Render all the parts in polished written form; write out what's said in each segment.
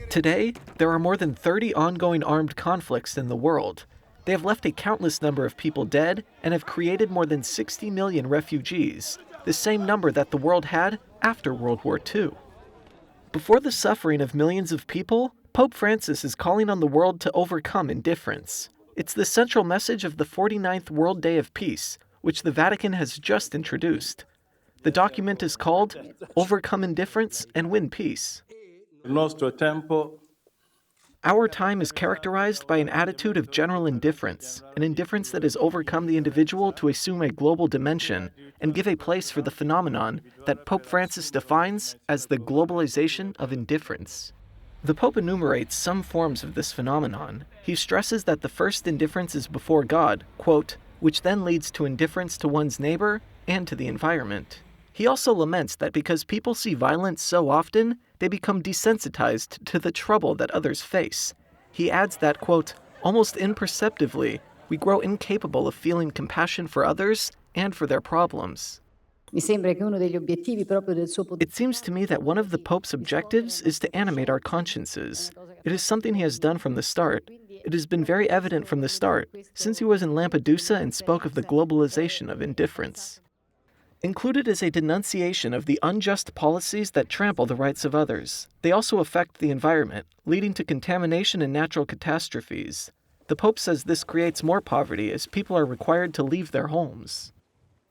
Today, there are more than 30 ongoing armed conflicts in the world. They have left a countless number of people dead and have created more than 60 million refugees, the same number that the world had after World War II. Before the suffering of millions of people, Pope Francis is calling on the world to overcome indifference. It's the central message of the 49th World Day of Peace, which the Vatican has just introduced. The document is called Overcome Indifference and Win Peace. Our time is characterized by an attitude of general indifference, an indifference that has overcome the individual to assume a global dimension and give a place for the phenomenon that Pope Francis defines as the globalization of indifference. The Pope enumerates some forms of this phenomenon. He stresses that the first indifference is before God, quote, which then leads to indifference to one's neighbor and to the environment. He also laments that because people see violence so often, they become desensitized to the trouble that others face. He adds that, quote, almost imperceptibly, we grow incapable of feeling compassion for others and for their problems. It seems to me that one of the Pope's objectives is to animate our consciences. It is something he has done from the start. It has been very evident from the start, since he was in Lampedusa and spoke of the globalization of indifference. Included is a denunciation of the unjust policies that trample the rights of others. They also affect the environment, leading to contamination and natural catastrophes. The Pope says this creates more poverty as people are required to leave their homes.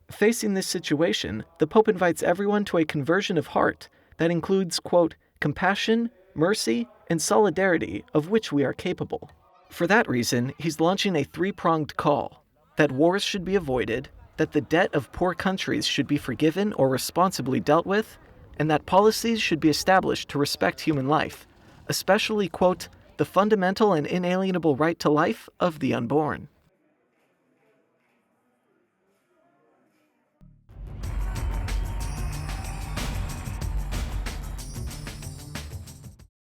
Facing this situation, the Pope invites everyone to a conversion of heart that includes, quote, compassion, mercy, and solidarity of which we are capable. For that reason, he's launching a three-pronged call: that wars should be avoided, that the debt of poor countries should be forgiven or responsibly dealt with, and that policies should be established to respect human life, especially, quote, the fundamental and inalienable right to life of the unborn.